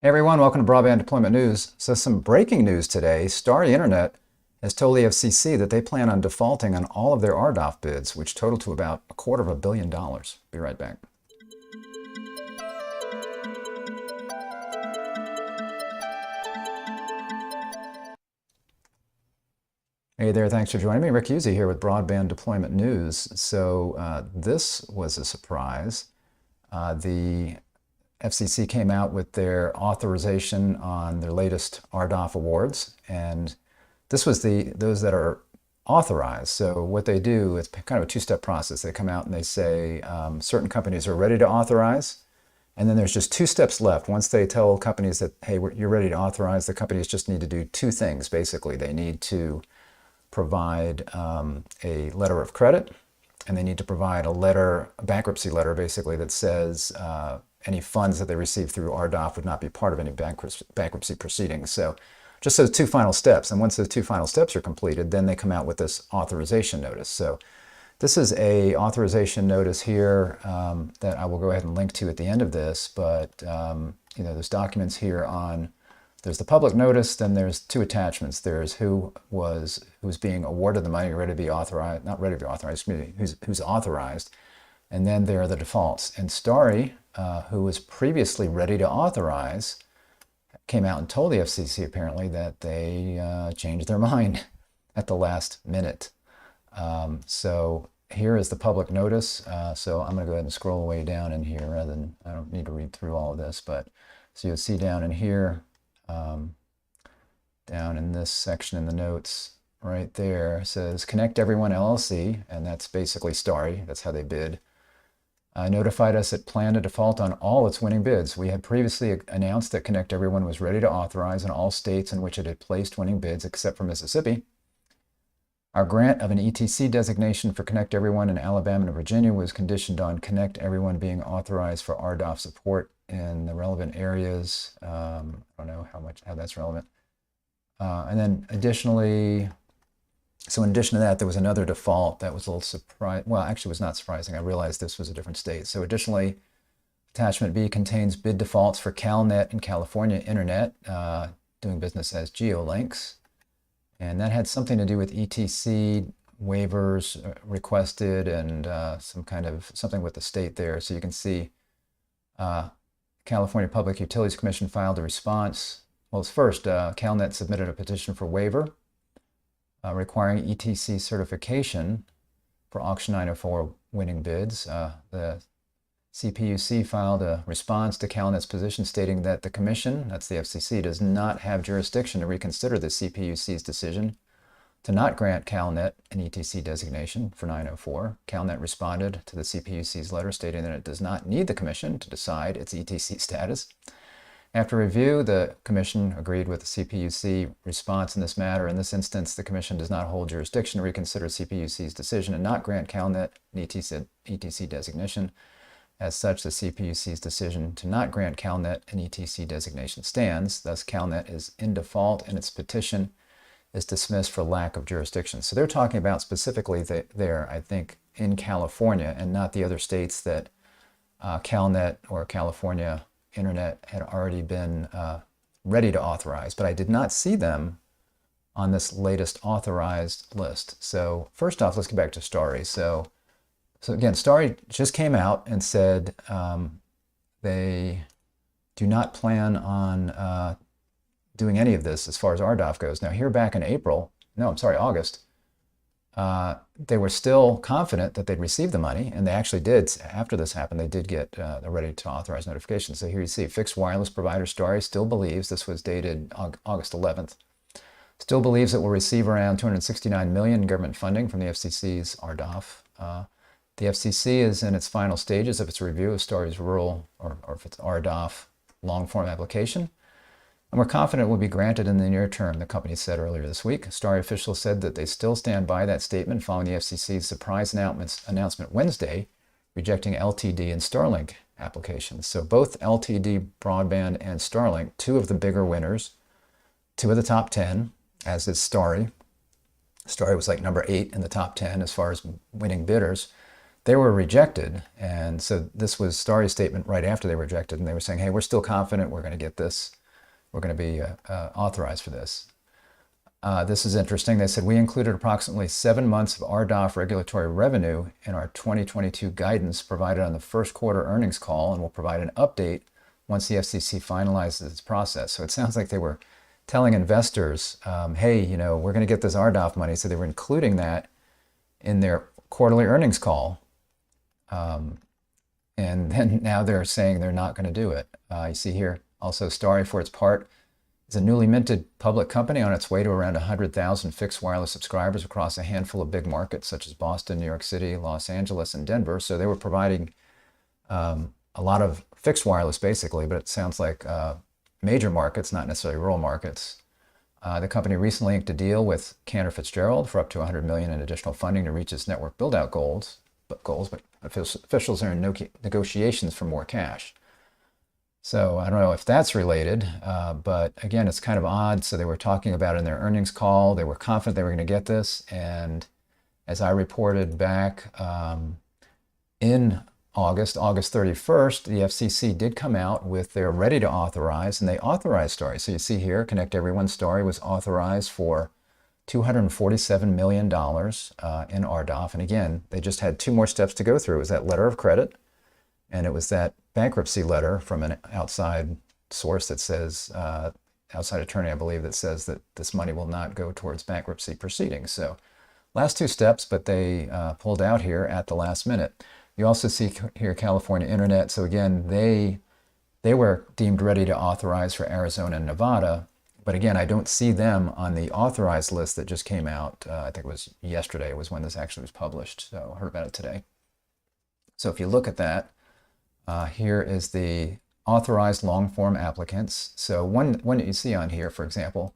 Hey everyone, welcome to Broadband Deployment News. So some breaking news today. Starry Internet has told the FCC that they plan on defaulting on all of their RDOF bids, which total to about $250 million. Be right back. Hey there, thanks for joining me. Rick Husey here with Broadband Deployment News. So this was a surprise. The FCC came out with their authorization on their latest RDOF awards, and this was those that are authorized. So what they do, it's kind of a two-step process. They come out and they say certain companies are ready to authorize, and then there's just two steps left. Once they tell companies that, hey, you're ready to authorize, the companies just need to do two things, basically. They need to provide a letter of credit, and they need to provide a bankruptcy letter, basically, that says any funds that they receive through RDOF would not be part of any bankruptcy proceedings. So just those two final steps. And once those two final steps are completed, then they come out with this authorization notice. So this is a authorization notice here that I will go ahead and link to at the end of this. But there's documents here there's the public notice, then there's two attachments. There's who's being awarded the money, ready to be authorized, not ready to be authorized, who's authorized. And then there are the defaults. And Starry, who was previously ready to authorize, came out and told the FCC apparently that they changed their mind at the last minute. So here is the public notice. So I'm going to go ahead and scroll way down in here rather than, I don't need to read through all of this, but so you'll see down in here, down in this section in the notes, right there, it says Connect Everyone LLC, and that's basically Starry. That's how they bid. Notified us it planned to default on all its winning bids. We had previously announced that Connect Everyone was ready to authorize in all states in which it had placed winning bids except for Mississippi. Our grant of an ETC designation for Connect Everyone in Alabama and Virginia was conditioned on Connect Everyone being authorized for RDOF support in the relevant areas. I don't know how that's relevant. And then additionally, so in addition to that, there was another default that was a little surprising. Well, actually, it was not surprising. I realized this was a different state. So additionally, attachment B contains bid defaults for CalNet and California Internet, doing business as GeoLinks. And that had something to do with ETC waivers requested and something with the state there. So you can see California Public Utilities Commission filed a response. Well, first, CalNet submitted a petition for waiver requiring ETC certification for Auction 904 winning bids. The CPUC filed a response to CalNet's position stating that the Commission, that's the FCC, does not have jurisdiction to reconsider the CPUC's decision to not grant CalNet an ETC designation for 904. CalNet responded to the CPUC's letter stating that it does not need the Commission to decide its ETC status. After review, the Commission agreed with the CPUC response in this matter. In this instance, the Commission does not hold jurisdiction to reconsider CPUC's decision and not grant CalNet an ETC designation. As such, the CPUC's decision to not grant CalNet an ETC designation stands. Thus, CalNet is in default and its petition is dismissed for lack of jurisdiction. So they're talking about specifically there, I think, in California and not the other states that CalNet or California Internet had already been ready to authorize, but I did not see them on this latest authorized list. So first off, let's get back to Starry. So again, Starry just came out and said they do not plan on doing any of this as far as RDOF goes. Now here back in August, they were still confident that they'd receive the money, and they actually did. After this happened, they did get the ready to authorize notification. So here you see fixed wireless provider Starry still believes, this was dated August 11th, still believes it will receive around $269 million in government funding from the FCC's RDOF. The FCC is in its final stages of its review of Starry's rural or if it's RDOF long-form application. And we're confident it will be granted in the near term, the company said earlier this week. Starry officials said that they still stand by that statement following the FCC's surprise announcement Wednesday, rejecting LTD and Starlink applications. So both LTD broadband and Starlink, two of the bigger winners, two of the top 10, as is Starry. Starry was like number 8 in the top 10 as far as winning bidders. they were rejected. And so this was Starry's statement right after they were rejected. And they were saying, hey, we're still confident we're going to get this. We're going to be authorized for this. This is interesting. They said, we included approximately 7 months of RDOF regulatory revenue in our 2022 guidance provided on the first quarter earnings call, and will provide an update once the FCC finalizes its process. So it sounds like they were telling investors, hey, you know, we're going to get this RDOF money. So they were including that in their quarterly earnings call. And then now they're saying they're not going to do it. You see here also Starry, for its part, is a newly minted public company on its way to around 100,000 fixed wireless subscribers across a handful of big markets such as Boston, New York City, Los Angeles, and Denver. So they were providing a lot of fixed wireless basically, but it sounds like major markets, not necessarily rural markets. The company recently inked a deal with Cantor Fitzgerald for up to $100 million in additional funding to reach its network build-out goals, but officials are in negotiations for more cash. So I don't know if that's related, but again, it's kind of odd. So they were talking about it in their earnings call. They were confident they were going to get this. And as I reported back in August 31st, the FCC did come out with their ready to authorize, and they authorized Starry. So you see here, Connect Everyone Starry was authorized for $247 million in RDOF. And again, they just had 2 more steps to go through. It was that letter of credit, and it was that bankruptcy letter from an outside source that says, outside attorney, I believe, that says that this money will not go towards bankruptcy proceedings. So last 2 steps, but they pulled out here at the last minute. You also see here California Internet. So again, they were deemed ready to authorize for Arizona and Nevada. But again, I don't see them on the authorized list that just came out. I think it was yesterday was when this actually was published. So I heard about it today. So if you look at that, here is the authorized long-form applicants. So one that you see on here, for example,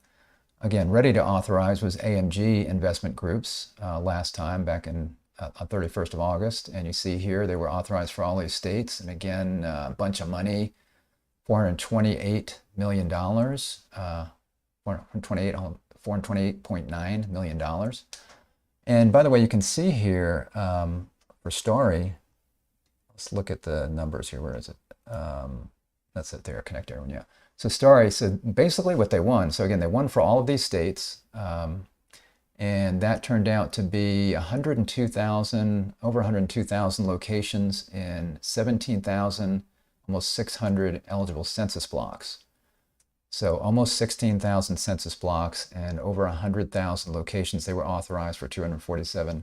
again, ready to authorize was AMG Investment Groups last time back in on 31st of August. And you see here they were authorized for all these states. And again, a bunch of money, $428 million, $428.9 million. And by the way, you can see here for Starry, let's look at the numbers here. Where is it? That's it there, Connect Everyone, yeah. So Starry, so basically what they won. So again, they won for all of these states. And that turned out to be over 102,000 locations in 17,000, almost 600 eligible census blocks. So almost 16,000 census blocks and over 100,000 locations. They were authorized for $247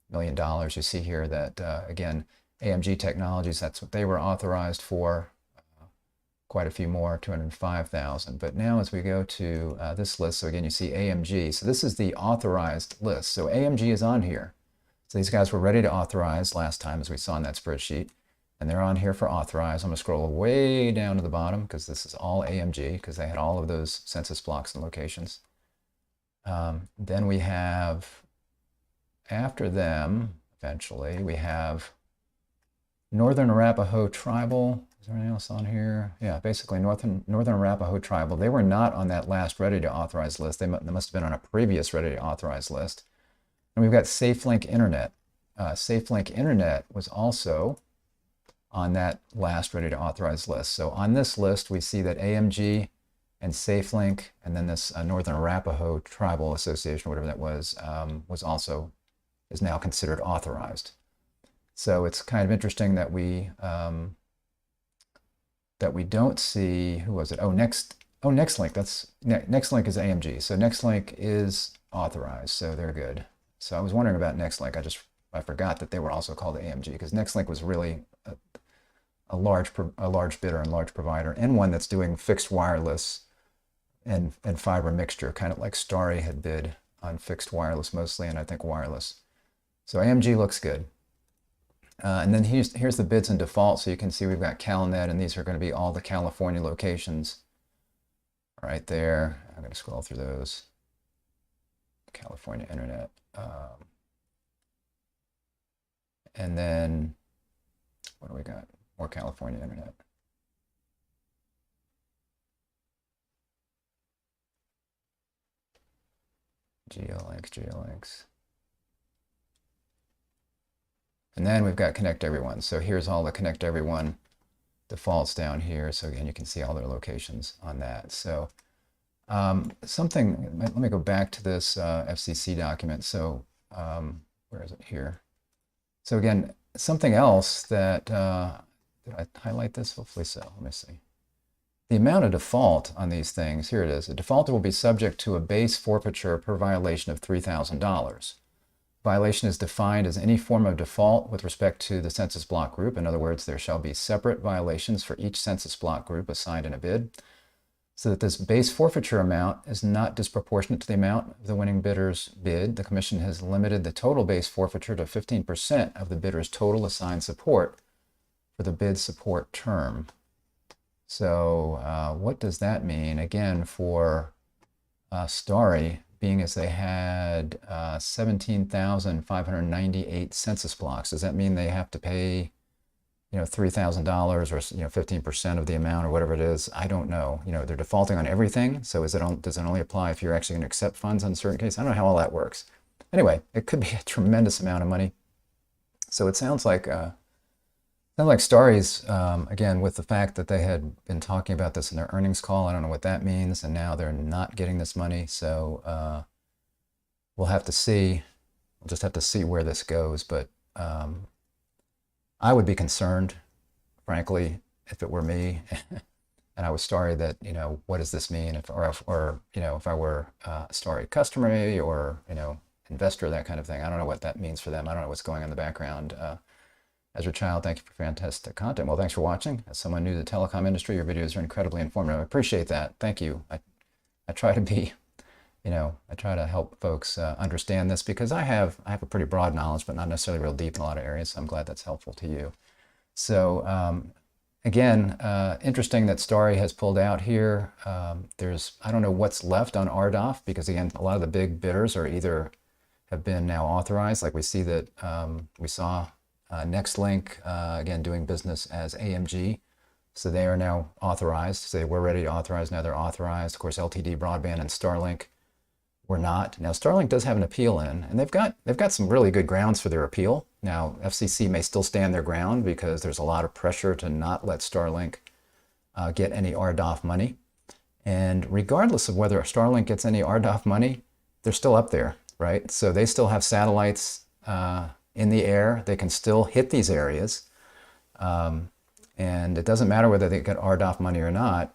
million. You see here that, again, AMG Technologies, that's what they were authorized for. Quite a few more, 205,000. But now as we go to this list, so again, you see AMG. So this is the authorized list. So AMG is on here. So these guys were ready to authorize last time, as we saw in that spreadsheet. And they're on here for authorize. I'm going to scroll way down to the bottom because this is all AMG because they had all of those census blocks and locations. Then we have, after them, eventually, we have Northern Arapaho Tribal. Is there anything else on here? Yeah, basically Northern Arapaho Tribal. They were not on that last ready to authorize list. They must have been on a previous ready to authorize list. And we've got SafeLink Internet. SafeLink Internet was also on that last ready to authorize list. So on this list, we see that AMG and SafeLink, and then this Northern Arapaho Tribal Association, whatever that was is now considered authorized. So it's kind of interesting that we don't see, who was it? Nextlink. Nextlink is AMG. So Nextlink is authorized. So they're good. So I was wondering about Nextlink. I forgot that they were also called AMG because Nextlink was really a large bidder and large provider, and one that's doing fixed wireless and fiber mixture, kind of like Starry had bid on fixed wireless mostly, and I think wireless. So AMG looks good. And then here's the bids in default. So you can see we've got CalNet, and these are going to be all the California locations right there. I'm going to scroll through those. California Internet. And then what do we got? More California Internet. GeoLinks. And then we've got Connect Everyone. So here's all the Connect Everyone defaults down here. So again, you can see all their locations on that. So let me go back to this FCC document. So where is it here? So again, something else that, did I highlight this? Hopefully so. Let me see. The amount of default on these things, here it is. A defaulter will be subject to a base forfeiture per violation of $3,000. Violation is defined as any form of default with respect to the census block group. In other words, there shall be separate violations for each census block group assigned in a bid, so that this base forfeiture amount is not disproportionate to the amount of the winning bidder's bid. The Commission has limited the total base forfeiture to 15% of the bidder's total assigned support for the bid support term. So what does that mean? Again, for Starry, being as they had 17,598 census blocks, does that mean they have to pay, $3,000 or 15% of the amount or whatever it is? I don't know. They're defaulting on everything. So does it only apply if you're actually going to accept funds on certain cases? I don't know how all that works. Anyway, it could be a tremendous amount of money. So it sounds like Starry's, again, with the fact that they had been talking about this in their earnings call, I don't know what that means, and now they're not getting this money. So we'll have to see. We'll just have to see where this goes. But I would be concerned, frankly, if it were me, and I was Starry, that what does this mean? If I were a Starry customer, maybe, or investor, that kind of thing. I don't know what that means for them. I don't know what's going on in the background. Ezra Child, thank you for fantastic content. Well, thanks for watching. As someone new to the telecom industry, your videos are incredibly informative. I appreciate that. Thank you. I try to be, I try to help folks understand this, because I have a pretty broad knowledge, but not necessarily real deep in a lot of areas. So I'm glad that's helpful to you. So again, interesting that Starry has pulled out here. I don't know what's left on RDOF, because again, a lot of the big bidders are either have been now authorized, like we see that we saw NextLink, again, doing business as AMG. So they are now authorized. So they were ready to authorize, now they're authorized. Of course, LTD Broadband and Starlink were not. Now, Starlink does have an appeal in, and they've got some really good grounds for their appeal. Now, FCC may still stand their ground because there's a lot of pressure to not let Starlink get any RDOF money. And regardless of whether Starlink gets any RDOF money, they're still up there, right? So they still have satellites in the air. They can still hit these areas. And it doesn't matter whether they get RDOF money or not,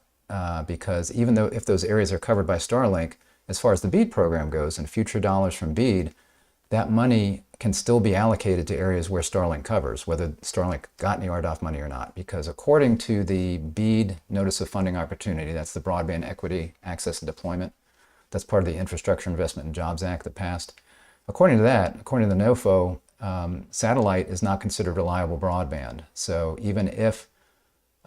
because even though if those areas are covered by Starlink, as far as the BEAD program goes and future dollars from BEAD, that money can still be allocated to areas where Starlink covers, whether Starlink got any RDOF money or not. Because according to the BEAD Notice of Funding Opportunity, that's the Broadband Equity, Access, and Deployment, that's part of the Infrastructure Investment and Jobs Act that passed. According to that, according to the NOFO, satellite is not considered reliable broadband. So even if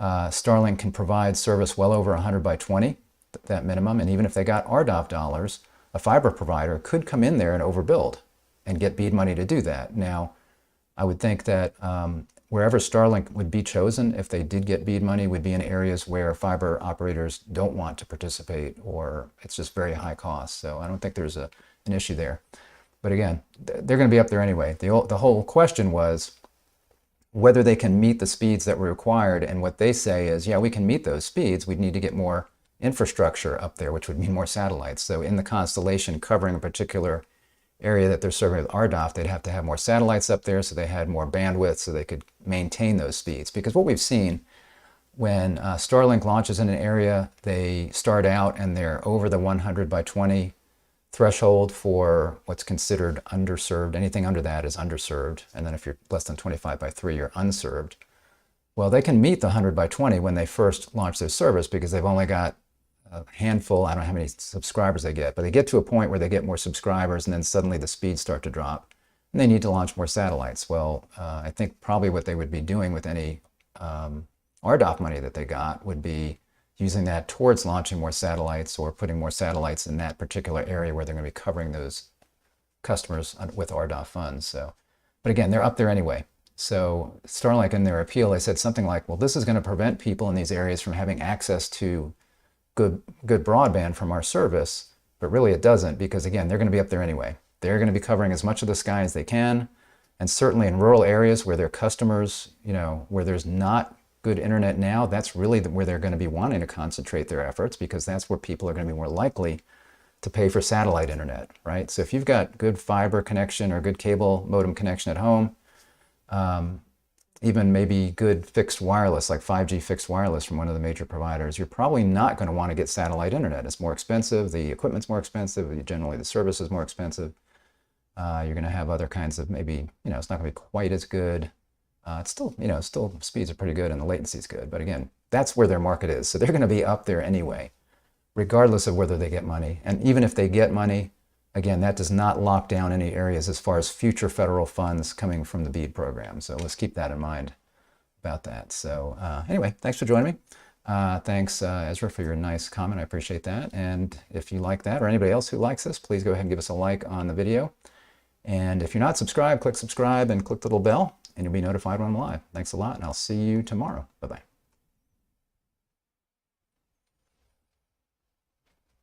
Starlink can provide service well over 100 by 20, that minimum, and even if they got RDOF dollars, a fiber provider could come in there and overbuild and get BEAD money to do that. Now, I would think that wherever Starlink would be chosen, if they did get BEAD money, would be in areas where fiber operators don't want to participate, or it's just very high cost. So I don't think there's an issue there. But again, they're going to be up there anyway. The whole question was whether they can meet the speeds that were required. And what they say is, yeah, we can meet those speeds. We'd need to get more infrastructure up there, which would mean more satellites. So in the constellation covering a particular area that they're serving with RDOF, they'd have to have more satellites up there so they had more bandwidth so they could maintain those speeds. Because what we've seen, when Starlink launches in an area, they start out and they're over the 100 by 20 threshold for what's considered underserved. Anything under that is underserved. And then if you're less than 25 by 3, you're unserved. Well, they can meet the 100 by 20 when they first launch their service because they've only got a handful, I don't know how many subscribers they get, but they get to a point where they get more subscribers and then suddenly the speeds start to drop and they need to launch more satellites. Well, I think probably what they would be doing with any RDOF money that they got would be using that towards launching more satellites or putting more satellites in that particular area where they're going to be covering those customers with RDOF funds. So, but again, they're up there anyway. So Starlink in their appeal, they said something like, well, this is going to prevent people in these areas from having access to good broadband from our service, but really it doesn't, because again, they're going to be up there anyway. They're going to be covering as much of the sky as they can, And certainly in rural areas where their customers, where there's not good internet now, that's really where they're going to be wanting to concentrate their efforts, because that's where people are going to be more likely to pay for satellite internet, right? So if you've got good fiber connection or good cable modem connection at home, even maybe good fixed wireless, like 5G fixed wireless from one of the major providers, you're probably not going to want to get satellite internet. It's more expensive, the equipment's more expensive, generally the service is more expensive. You're going to have other kinds of maybe, it's not going to be quite as good. It's still, still speeds are pretty good and the latency is good. But again, that's where their market is. So they're going to be up there anyway, regardless of whether they get money. And even if they get money, again, that does not lock down any areas as far as future federal funds coming from the BEAD program. So let's keep that in mind about that. So anyway, thanks for joining me. Thanks, Ezra, for your nice comment. I appreciate that. And if you like that, or anybody else who likes this, please go ahead and give us a like on the video. And if you're not subscribed, click subscribe and click the little bell, and you'll be notified when I'm live. Thanks a lot, and I'll see you tomorrow. Bye-bye.